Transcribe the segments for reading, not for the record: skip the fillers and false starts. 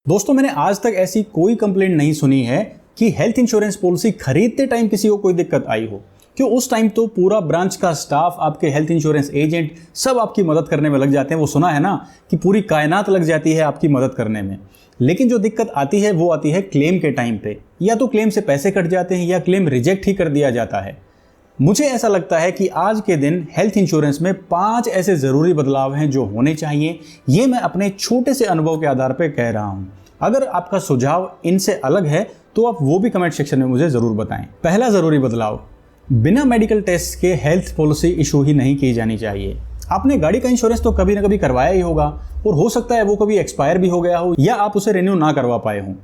दोस्तों, मैंने आज तक ऐसी कोई कंप्लेंट नहीं सुनी है कि हेल्थ इंश्योरेंस पॉलिसी खरीदते टाइम किसी को कोई दिक्कत आई हो। क्यों उस टाइम तो पूरा ब्रांच का स्टाफ, आपके हेल्थ इंश्योरेंस एजेंट सब आपकी मदद करने में लग जाते हैं। वो सुना है ना कि पूरी कायनात लग जाती है आपकी मदद करने में। लेकिन जो दिक्कत आती है वो आती है क्लेम के टाइम पे। या तो क्लेम से पैसे कट जाते हैं या क्लेम रिजेक्ट ही कर दिया जाता है। मुझे ऐसा लगता है कि आज के दिन हेल्थ इंश्योरेंस में 5 ऐसे ज़रूरी बदलाव हैं जो होने चाहिए। ये मैं अपने छोटे से अनुभव के आधार पर कह रहा हूँ। अगर आपका सुझाव इनसे अलग है तो आप वो भी कमेंट सेक्शन में मुझे ज़रूर बताएं। पहला ज़रूरी बदलाव, बिना मेडिकल टेस्ट के हेल्थ पॉलिसी इशू ही नहीं की जानी चाहिए। आपने गाड़ी का इंश्योरेंस तो कभी ना कभी करवाया ही होगा और हो सकता है वो कभी एक्सपायर भी हो गया हो या आप उसे रिन्यू ना करवा पाए हों।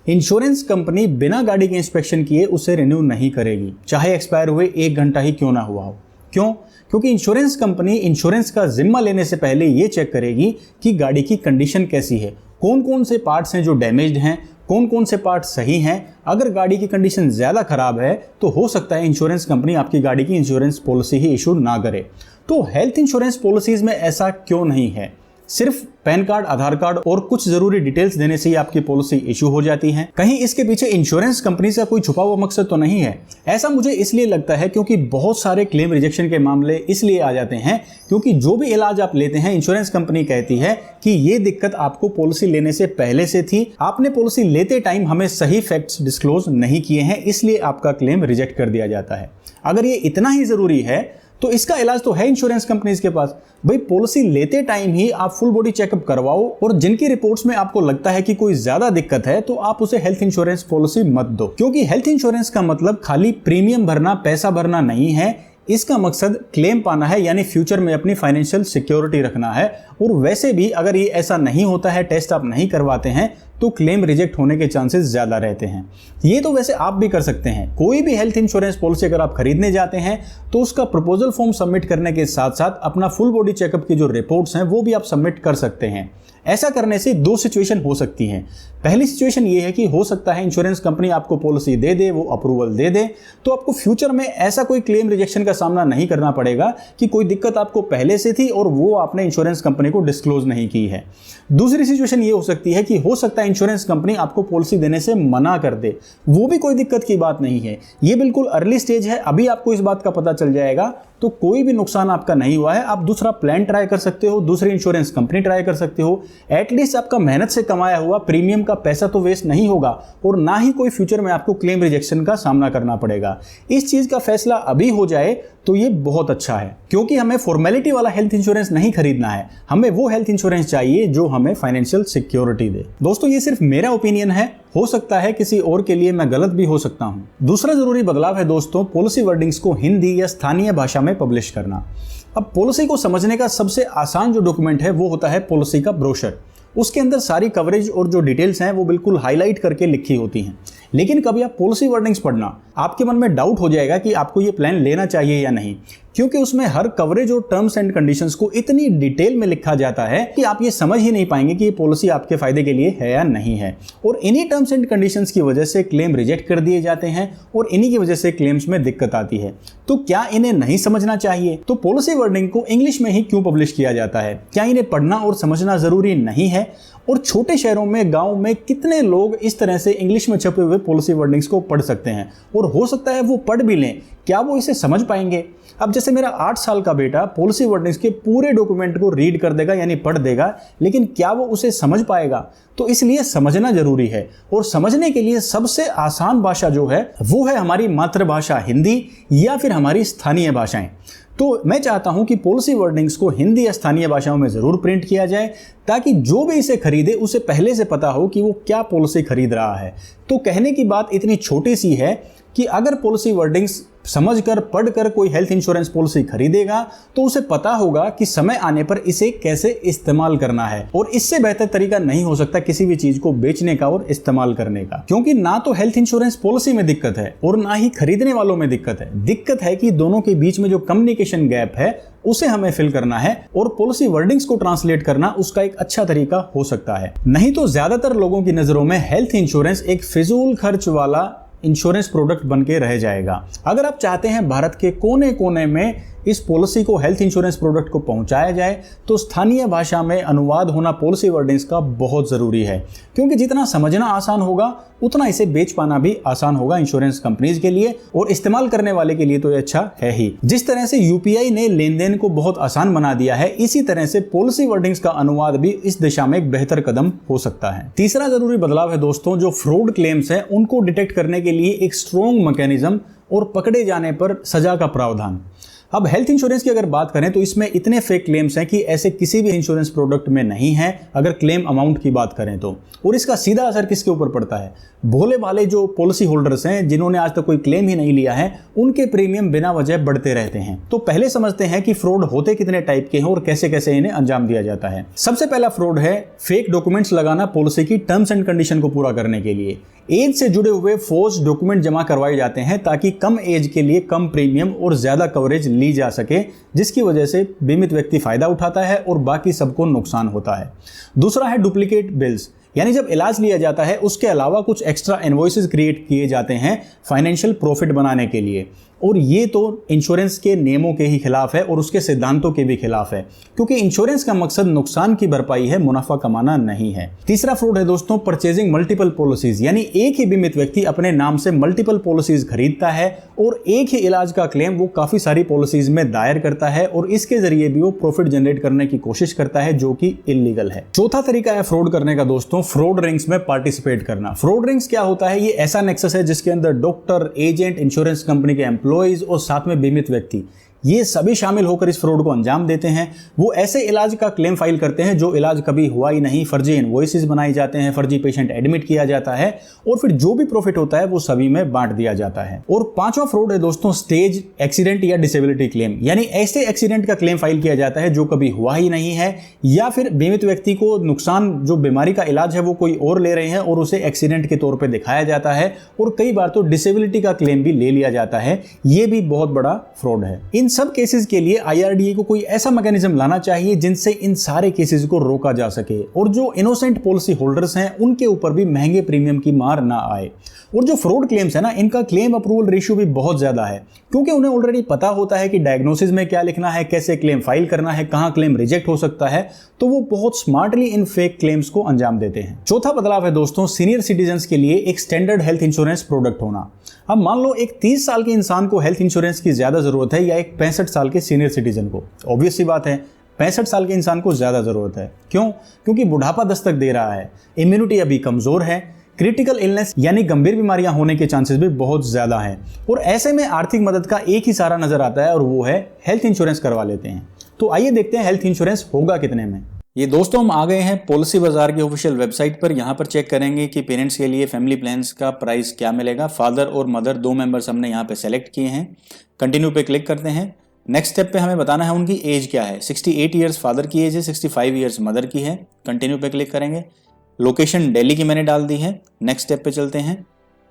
इंश्योरेंस कंपनी बिना गाड़ी के इंस्पेक्शन किए उसे रिन्यू नहीं करेगी, चाहे एक्सपायर हुए 1 घंटा ही क्यों ना हुआ हो। क्यों? क्योंकि इंश्योरेंस कंपनी इंश्योरेंस का जिम्मा लेने से पहले ये चेक करेगी कि गाड़ी की कंडीशन कैसी है, कौन कौन से पार्ट्स हैं जो डैमेज्ड हैं, कौन कौन से पार्ट सही हैं। अगर गाड़ी की कंडीशन ज़्यादा खराब है तो हो सकता है इंश्योरेंस कंपनी आपकी गाड़ी की इंश्योरेंस पॉलिसी ही इशू ना करे। तो हेल्थ इंश्योरेंस पॉलिसीज़ में ऐसा क्यों नहीं है? सिर्फ पैन कार्ड, आधार कार्ड और कुछ जरूरी डिटेल्स देने से ही आपकी पॉलिसी इशू हो जाती है। कहीं इसके पीछे इंश्योरेंस कंपनी से कोई छुपा हुआ मकसद तो नहीं है? ऐसा मुझे इसलिए लगता है क्योंकि बहुत सारे क्लेम रिजेक्शन के मामले इसलिए आ जाते हैं क्योंकि जो भी इलाज आप लेते हैं इंश्योरेंस कंपनी कहती है कि ये दिक्कत आपको पॉलिसी लेने से पहले से थी, आपने पॉलिसी लेते टाइम हमें सही फैक्ट्स डिस्क्लोज नहीं किए हैं, इसलिए आपका क्लेम रिजेक्ट कर दिया जाता है। अगर ये इतना ही जरूरी है तो इसका इलाज तो है इंश्योरेंस कंपनीज के पास। भाई, पॉलिसी लेते टाइम ही आप फुल बॉडी चेकअप करवाओ और जिनकी रिपोर्ट्स में आपको लगता है कि कोई ज्यादा दिक्कत है तो आप उसे हेल्थ इंश्योरेंस पॉलिसी मत दो। क्योंकि हेल्थ इंश्योरेंस का मतलब खाली प्रीमियम भरना, पैसा भरना नहीं है। इसका मकसद क्लेम पाना है, यानी फ्यूचर में अपनी फाइनेंशियल सिक्योरिटी रखना है। और वैसे भी अगर ये ऐसा नहीं होता है, टेस्ट आप नहीं करवाते हैं, तो क्लेम रिजेक्ट होने के चांसेस ज़्यादा रहते हैं। ये तो वैसे आप भी कर सकते हैं। कोई भी हेल्थ इंश्योरेंस पॉलिसी अगर आप खरीदने जाते हैं तो उसका प्रपोजल फॉर्म सबमिट करने के साथ साथ अपना फुल बॉडी चेकअप की जो रिपोर्ट्स हैं वो भी आप सबमिट कर सकते हैं। ऐसा करने से 2 सिचुएशन हो सकती हैं। पहली सिचुएशन ये है कि हो सकता है इंश्योरेंस कंपनी आपको पॉलिसी दे दे, वो अप्रूवल दे दे, तो आपको फ्यूचर में ऐसा कोई क्लेम रिजेक्शन का सामना नहीं करना पड़ेगा कि कोई दिक्कत आपको पहले से थी और वो आपने इंश्योरेंस कंपनी को डिस्क्लोज नहीं की है। दूसरी सिचुएशन ये हो सकती है कि हो सकता है इंश्योरेंस कंपनी आपको पॉलिसी देने से मना कर दे। वो भी कोई दिक्कत की बात नहीं है, ये बिल्कुल अर्ली स्टेज है, अभी आपको इस बात का पता चल जाएगा, तो कोई भी नुकसान आपका नहीं हुआ है। आप दूसरा प्लान ट्राई कर सकते हो, दूसरी इंश्योरेंस कंपनी ट्राई कर सकते हो। एटलीस्ट आपका मेहनत से कमाया हुआ प्रीमियम का पैसा तो वेस्ट नहीं होगा और ना ही कोई फ्यूचर में आपको क्लेम रिजेक्शन का सामना करना पड़ेगा। इस चीज का फैसला अभी हो जाए तो ये बहुत अच्छा है, क्योंकि हमें फॉर्मेलिटी वाला हेल्थ इंश्योरेंस नहीं खरीदना है। हमें वो हेल्थ इंश्योरेंस चाहिए जो हमें फाइनेंशियल सिक्योरिटी दे। दोस्तों, ये सिर्फ मेरा ओपिनियन है, हो सकता है किसी और के लिए मैं गलत भी हो सकता हूं। दूसरा जरूरी बदलाव है दोस्तों, पॉलिसी वर्डिंग्स को हिंदी या स्थानीय भाषा में पब्लिश करना। अब पॉलिसी को समझने का सबसे आसान जो डॉक्यूमेंट है वो होता है पॉलिसी का ब्रोशर। उसके अंदर सारी कवरेज और जो डिटेल्स हैं वो बिल्कुल हाईलाइट करके लिखी होती हैं। लेकिन कभी आप पॉलिसी वर्डिंग्स पढ़ना, आपके मन में डाउट हो जाएगा कि आपको ये प्लान लेना चाहिए या नहीं, क्योंकि उसमें हर कवरेज और टर्म्स एंड कंडीशंस को इतनी डिटेल में लिखा जाता है कि आप ये समझ ही नहीं पाएंगे कि ये पॉलिसी आपके फायदे के लिए है या नहीं है। और इन्हीं टर्म्स एंड कंडीशंस की वजह से क्लेम रिजेक्ट कर दिए जाते हैं और इन्हीं की वजह से क्लेम्स में दिक्कत आती है। तो क्या इन्हें नहीं समझना चाहिए? तो पॉलिसी वर्डिंग को इंग्लिश में ही क्यों पब्लिश किया जाता है? क्या इन्हें पढ़ना और समझना जरूरी नहीं है? और छोटे शहरों में, गांव में कितने लोग इस तरह से इंग्लिश में छपे हुए पॉलिसी वर्डिंग्स को पढ़ सकते हैं? और हो सकता है वो पढ़ भी लें, क्या वो इसे समझ पाएंगे? अब जैसे मेरा 8 साल का बेटा पॉलिसी वर्डिंग्स के पूरे डॉक्यूमेंट को रीड कर देगा, यानी पढ़ देगा, लेकिन क्या वो उसे समझ पाएगा? तो इसलिए समझना जरूरी है। और समझने के लिए सबसे आसान भाषा जो है वो है हमारी मातृभाषा हिंदी या फिर हमारी स्थानीय भाषाएं। तो मैं चाहता हूं कि पॉलिसी वर्डिंग्स को हिंदी या स्थानीय भाषाओं में जरूर प्रिंट किया जाए, ताकि जो भी इसे खरीदे उसे पहले से पता हो कि वो क्या पॉलिसी खरीद रहा है। तो कहने की बात इतनी छोटी सी है कि अगर पॉलिसी वर्डिंग्स समझकर, पढ़कर कोई हेल्थ इंश्योरेंस पॉलिसी खरीदेगा तो उसे पता होगा कि समय आने पर इसे कैसे इस्तेमाल करना है। और इससे बेहतर तरीका नहीं हो सकता किसी भी चीज को बेचने का और इस्तेमाल करने का, क्योंकि ना तो हेल्थ इंश्योरेंस पॉलिसी में दिक्कत है और ना ही खरीदने वालों में दिक्कत है। दिक्कत है कि दोनों के बीच में जो कम्युनिकेशन गैप है उसे हमें फिल करना है, और पॉलिसी वर्डिंग्स को ट्रांसलेट करना उसका एक अच्छा तरीका हो सकता है। नहीं तो ज्यादातर लोगों की नजरों में हेल्थ इंश्योरेंस एक फिजूल खर्च वाला इंश्योरेंस प्रोडक्ट बन के रह जाएगा। अगर आप चाहते हैं भारत के कोने कोने में इस पॉलिसी को, हेल्थ इंश्योरेंस प्रोडक्ट को पहुंचाया जाए, तो स्थानीय भाषा में अनुवाद होना पॉलिसी वर्डिंग्स का बहुत ज़रूरी है, क्योंकि जितना समझना आसान होगा उतना इसे बेच पाना भी आसान होगा इंश्योरेंस कंपनीज के लिए, और इस्तेमाल करने वाले के लिए तो ये अच्छा है ही। जिस तरह से यूपीआई ने लेन देन को बहुत आसान बना दिया है, इसी तरह से पॉलिसी वर्डिंग्स का अनुवाद भी इस दिशा में एक बेहतर कदम हो सकता है। तीसरा जरूरी बदलाव है दोस्तों, जो फ्रॉड क्लेम्स है उनको डिटेक्ट करने के लिए एक स्ट्रॉन्ग मैकेनिज्म और पकड़े जाने पर सजा का प्रावधान। अब हेल्थ इंश्योरेंस की अगर बात करें तो इसमें इतने फेक क्लेम्स हैं कि ऐसे किसी भी इंश्योरेंस प्रोडक्ट में नहीं है अगर क्लेम अमाउंट की बात करें तो। और इसका सीधा असर किसके ऊपर पड़ता है? भोले भाले जो पॉलिसी होल्डर्स हैं जिन्होंने आज तक कोई क्लेम ही नहीं लिया है, उनके प्रीमियम बिना वजह बढ़ते रहते हैं। तो पहले समझते हैं कि फ्रॉड होते कितने टाइप के हैं और कैसे कैसे इन्हें अंजाम दिया जाता है। सबसे पहला फ्रॉड है फेक डॉक्यूमेंट्स लगाना पॉलिसी की टर्म्स एंड कंडीशन को पूरा करने के लिए। एज से जुड़े हुए फोर्स डॉक्यूमेंट जमा करवाए जाते हैं ताकि कम एज के लिए कम प्रीमियम और ज्यादा कवरेज ली जा सके, जिसकी वजह से बीमित व्यक्ति फायदा उठाता है और बाकी सबको नुकसान होता है। दूसरा है डुप्लीकेट बिल्स, यानी जब इलाज लिया जाता है उसके अलावा कुछ एक्स्ट्रा इनवॉइसेस क्रिएट किए जाते हैं फाइनेंशियल प्रॉफिट बनाने के लिए, और ये तो इंश्योरेंस के नियमों के ही खिलाफ है और उसके सिद्धांतों के भी खिलाफ है, क्योंकि इंश्योरेंस का मकसद नुकसान की भरपाई है, मुनाफा कमाना नहीं है। तीसरा फ्रॉड है दोस्तों परचेजिंग मल्टीपल पॉलिसीज, यानी एक ही बीमित व्यक्ति अपने नाम से मल्टीपल पॉलिसीज खरीदता है और एक ही इलाज का क्लेम वो काफी सारी पॉलिसीज में दायर करता है और इसके जरिए भी वो प्रॉफिट जनरेट करने की कोशिश करता है, जो कि इलीगल है। चौथा तरीका है फ्रॉड करने का दोस्तों, फ्रॉड रिंग्स में पार्टिसिपेट करना। फ्रॉड रिंग्स क्या होता है? ये ऐसा नेक्सस है जिसके अंदर डॉक्टर, एजेंट, इंश्योरेंस कंपनी के एम्प्लॉइज और साथ में बीमित व्यक्ति, ये सभी शामिल होकर इस फ्रॉड को अंजाम देते हैं। वो ऐसे इलाज का क्लेम फाइल करते हैं जो इलाज कभी हुआ ही नहीं, फर्जी इनवॉइसेस बनाए जाते हैं, फर्जी पेशेंट एडमिट किया जाता है और फिर जो भी प्रॉफिट होता है वो सभी में बांट दिया जाता है। और पांचवा फ्रॉड है दोस्तों स्टेज एक्सीडेंट या डिसेबिलिटी क्लेम, यानी ऐसे एक्सीडेंट का क्लेम फाइल किया जाता है जो कभी हुआ ही नहीं है, या फिर बीमित व्यक्ति को नुकसान, जो बीमारी का इलाज है वो कोई और ले रहे हैं और उसे एक्सीडेंट के तौर पर दिखाया जाता है, और कई बार तो डिसेबिलिटी का क्लेम भी ले लिया जाता है। ये भी बहुत बड़ा फ्रॉड है। इन सब केसेस के लिए IRDA को कोई ऐसा मैकेनिज्म लाना चाहिए जिनसे इन सारे केसेस को रोका जा सके और जो इनोसेंट पॉलिसी होल्डर्स हैं उनके ऊपर भी महंगे प्रीमियम की मार ना आए। और जो फ्रॉड क्लेम्स है ना, इनका क्लेम अप्रूवल रेशियो भी बहुत ज्यादा है, क्योंकि उन्हें ऑलरेडी पता होता है कि डायग्नोसिस में क्या लिखना है, कैसे क्लेम फाइल करना है, कहां क्लेम रिजेक्ट हो सकता है, तो वो बहुत स्मार्टली इन फेक क्लेम्स को अंजाम देते हैं। चौथा बदलाव है दोस्तों सीनियर सिटीजन्स के लिए एक स्टैंडर्ड हेल्थ इंश्योरेंस प्रोडक्ट होना। अब मान लो एक 30 साल के इंसान को हेल्थ इंश्योरेंस की ज्यादा जरूरत है या एक 65 साल के सीनियर सिटीजन को। ऑब्वियस सी बात है 65 साल के इंसान को ज्यादा जरूरत है। क्यों? क्योंकि बुढ़ापा दस्तक दे रहा है, इम्यूनिटी अभी कमजोर है, क्रिटिकल इलनेस यानी गंभीर बीमारियां होने के चांसेस भी बहुत ज्यादा हैं, और ऐसे में आर्थिक मदद का एक ही सारा नजर आता है और वो है हेल्थ इंश्योरेंस करवा लेते हैं। तो आइए देखते हैं हेल्थ इंश्योरेंस होगा कितने में। ये दोस्तों हम आ गए हैं पॉलिसी बाजार की ऑफिशियल वेबसाइट पर। यहाँ पर चेक करेंगे कि पेरेंट्स के लिए फैमिली प्लान्स का प्राइस क्या मिलेगा। फादर और मदर 2 मेंबर्स हमने यहाँ पे सेलेक्ट किए हैं। कंटिन्यू पे क्लिक करते हैं। नेक्स्ट स्टेप पे हमें बताना है उनकी एज क्या है। 68 ईयर्स फादर की एज है, 65 ईयर्स मदर की है। कंटिन्यू पे क्लिक करेंगे। लोकेशन दिल्ली की मैंने डाल दी है। नेक्स्ट स्टेप पे चलते हैं।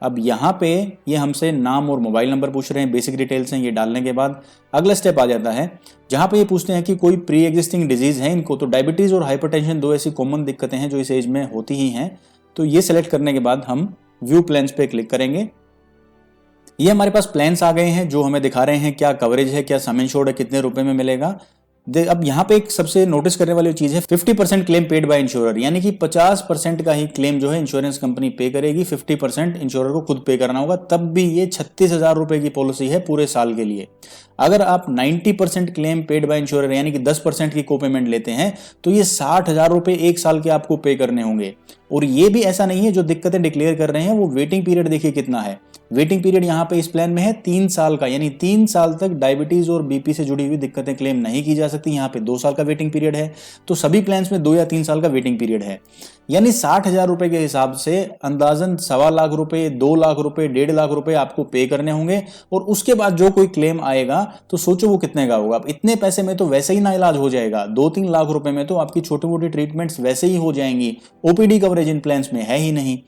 अब यहाँ पे ये हमसे नाम और मोबाइल नंबर पूछ रहे हैं, बेसिक डिटेल्स हैं। ये डालने के बाद अगला स्टेप आ जाता है जहाँ पे ये पूछते हैं कि कोई प्री एग्जिस्टिंग डिजीज है इनको। तो डायबिटीज और हाइपरटेंशन 2 ऐसी कॉमन दिक्कतें हैं जो इस एज में होती ही हैं। तो ये सेलेक्ट करने के बाद हम व्यू प्लान्स पे क्लिक करेंगे। ये हमारे पास प्लान्स आ गए हैं जो हमें दिखा रहे हैं क्या कवरेज है, क्या सम इंश्योर्ड है, कितने रुपए में मिलेगा। अब यहाँ पे एक सबसे नोटिस करने वाली चीज है 50% क्लेम पेड बाय इंश्योरर, यानी कि 50% का ही क्लेम जो है इंश्योरेंस कंपनी पे करेगी, 50% इंश्योरर को खुद पे करना होगा। तब भी ये 36,000 रुपए की पॉलिसी है पूरे साल के लिए। अगर आप 90% क्लेम पेड बाय इंश्योरर यानी कि 10% की को पेमेंट लेते हैं तो ये 60,000 रुपए एक साल के आपको पे करने होंगे। और ये भी ऐसा नहीं है जो दिक्कतें डिक्लेयर कर रहे हैं वो वेटिंग पीरियड देखिए कितना है। वेटिंग पीरियड यहाँ पे इस प्लान में है 3 साल का, यानी 3 साल तक डायबिटीज और बीपी से जुड़ी हुई दिक्कतें क्लेम नहीं की जा सकती। यहाँ पे 2 साल का वेटिंग पीरियड है। तो सभी प्लान्स में 2 या 3 साल का वेटिंग पीरियड है। यानी 60,000 रुपए के हिसाब से अंदाजन 1.25 लाख रुपए, 2 लाख रुपए, 1.5 लाख रुपए आपको पे करने होंगे। और उसके बाद जो कोई क्लेम आएगा तो सोचो वो कितने का होगा। अब इतने पैसे में तो वैसे ही ना इलाज हो जाएगा। 2-3 लाख रुपए में तो आपकी छोटी मोटी ट्रीटमेंट्स वैसे ही हो जाएंगी। ओपीडी कवरेज इन प्लान्स में है ही नहीं।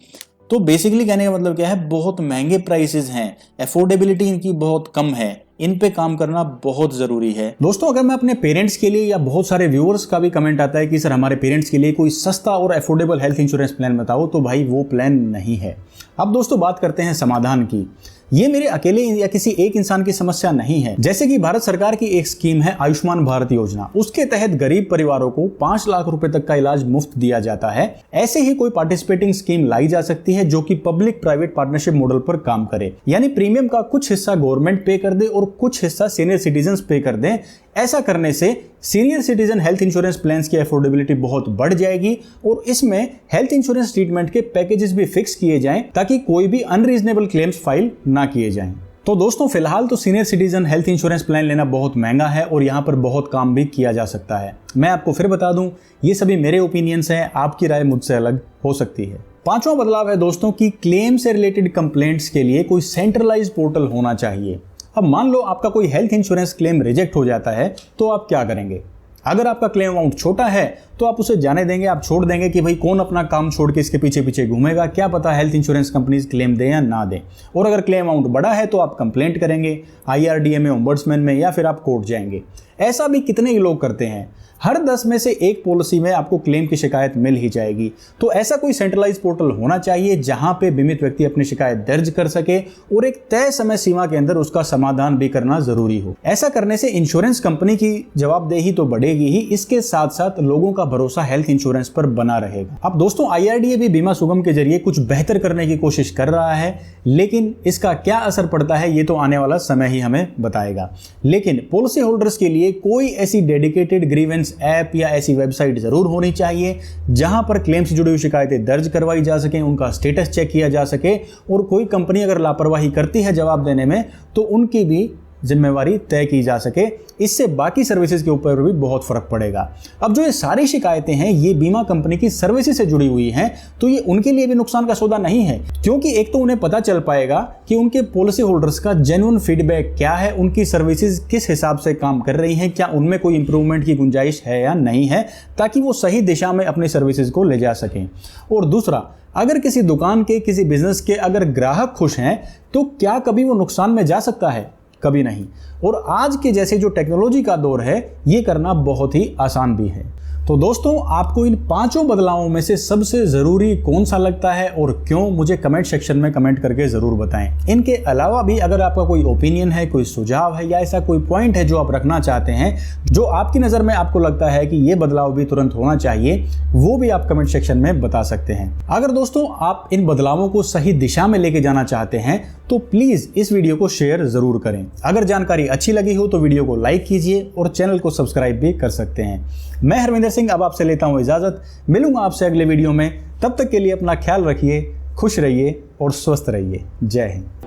तो बेसिकली कहने का मतलब क्या है, बहुत महंगे प्राइसेस हैं, अफोर्डेबिलिटी इनकी बहुत कम है। इन पे काम करना बहुत जरूरी है। दोस्तों अगर मैं अपने पेरेंट्स के लिए या बहुत सारे व्यूअर्स का भी कमेंट आता है कि सर हमारे पेरेंट्स के लिए कोई सस्ता और अफोर्डेबल हेल्थ इंश्योरेंस प्लान बताओ, तो भाई वो प्लान नहीं है। अब दोस्तों बात करते हैं समाधान की। ये मेरे अकेले या किसी एक इंसान की समस्या नहीं है। जैसे कि भारत सरकार की एक स्कीम है आयुष्मान भारत योजना, उसके तहत गरीब परिवारों को 5 लाख रुपए तक का इलाज मुफ्त दिया जाता है। ऐसे ही कोई पार्टिसिपेटिंग स्कीम लाई जा सकती है जो कि पब्लिक प्राइवेट पार्टनरशिप मॉडल पर काम करे, यानी प्रीमियम का कुछ हिस्सा गवर्नमेंट पे कर दे और कुछ हिस्सा सीनियर सिटीजन पे कर दे। ऐसा करने से senior citizen health insurance plans की अफोर्डेबिलिटी बहुत बढ़ जाएगी और इसमें हेल्थ इंश्योरेंस ट्रीटमेंट के पैकेजेस भी फिक्स किए जाएं ताकि कोई भी अनरीजनेबल क्लेम्स फाइल ना किए जाएं। तो दोस्तों फिलहाल तो senior citizen health insurance plan लेना बहुत महंगा है और यहाँ पर बहुत काम भी किया जा सकता है। मैं आपको फिर बता दूं, ये सभी मेरे ओपिनियंस हैं, आपकी राय मुझसे अलग हो सकती है। पांचवा बदलाव है दोस्तों कि क्लेम से रिलेटेड कंप्लेंट्स के लिए कोई सेंट्रलाइज पोर्टल होना चाहिए। अब मान लो आपका कोई हेल्थ इंश्योरेंस क्लेम रिजेक्ट हो जाता है तो आप क्या करेंगे? अगर आपका क्लेम अमाउंट छोटा है तो आप उसे जाने देंगे, आप छोड़ देंगे कि भाई कौन अपना काम छोड़ के इसके पीछे पीछे घूमेगा, क्या पता हेल्थ इंश्योरेंस कंपनीज क्लेम दें या ना दें। और अगर क्लेम अमाउंट बड़ा है तो आप कंप्लेंट करेंगे IRDA में, ओम्बड्समैन में, या फिर आप कोर्ट जाएंगे। ऐसा भी कितने ही लोग करते हैं। हर 10 में से एक पॉलिसी में आपको क्लेम की शिकायत मिल ही जाएगी। तो ऐसा कोई सेंट्रलाइज पोर्टल होना चाहिए जहां पे बीमित व्यक्ति अपनी शिकायत दर्ज कर सके और एक तय समय सीमा के अंदर उसका समाधान भी करना जरूरी हो। ऐसा करने से इंश्योरेंस कंपनी की जवाबदेही तो बढ़ेगी ही, इसके साथ साथ लोगों का भरोसा हेल्थ इंश्योरेंस पर बना रहेगा। अब दोस्तों IRDA भी बीमा सुगम के जरिए कुछ बेहतर करने की कोशिश कर रहा है, लेकिन इसका क्या असर पड़ता है ये तो आने वाला समय ही हमें बताएगा। लेकिन पॉलिसी होल्डर्स के लिए कोई ऐसी डेडिकेटेड ग्रीवेंस ऐप या ऐसी वेबसाइट जरूर होनी चाहिए जहां पर क्लेम से जुड़ी हुई शिकायतें दर्ज करवाई जा सके, उनका स्टेटस चेक किया जा सके और कोई कंपनी अगर लापरवाही करती है जवाब देने में तो उनकी भी जिम्मेवारी तय की जा सके। इससे बाकी सर्विसेज के ऊपर भी बहुत फर्क पड़ेगा। अब जो ये सारी शिकायतें हैं ये बीमा कंपनी की सर्विसेज से जुड़ी हुई हैं, तो ये उनके लिए भी नुकसान का सौदा नहीं है, क्योंकि एक तो उन्हें पता चल पाएगा कि उनके पॉलिसी होल्डर्स का जेन्युइन फीडबैक क्या है, उनकी सर्विसेज किस हिसाब से काम कर रही हैं, क्या उनमें कोई इंप्रूवमेंट की गुंजाइश है या नहीं है, ताकि वो सही दिशा में अपनी सर्विसेज को ले जा सकें। और दूसरा, अगर किसी दुकान के, किसी बिजनेस के अगर ग्राहक खुश हैं तो क्या कभी वो नुकसान में जा सकता है? कभी नहीं। और आज के जैसे जो टेक्नोलॉजी का दौर है ये करना बहुत ही आसान भी है। तो दोस्तों आपको इन 5 बदलावों में से सबसे जरूरी कौन सा लगता है और क्यों, मुझे कमेंट सेक्शन में कमेंट करके जरूर बताएं। इनके अलावा भी अगर आपका कोई ओपिनियन है, कोई सुझाव है या ऐसा कोई पॉइंट है जो आप रखना चाहते हैं, जो आपकी नज़र में आपको लगता है कि ये बदलाव भी तुरंत होना चाहिए, वो भी आप कमेंट सेक्शन में बता सकते हैं। अगर दोस्तों आप इन बदलावों को सही दिशा में लेके जाना चाहते हैं तो प्लीज़ इस वीडियो को शेयर ज़रूर करें। अगर जानकारी अच्छी लगी हो तो वीडियो को लाइक कीजिए और चैनल को सब्सक्राइब भी कर सकते हैं। मैं हरविंदर सिंह अब आपसे लेता हूं इजाज़त। मिलूंगा आपसे अगले वीडियो में। तब तक के लिए अपना ख्याल रखिए, खुश रहिए और स्वस्थ रहिए। जय हिंद।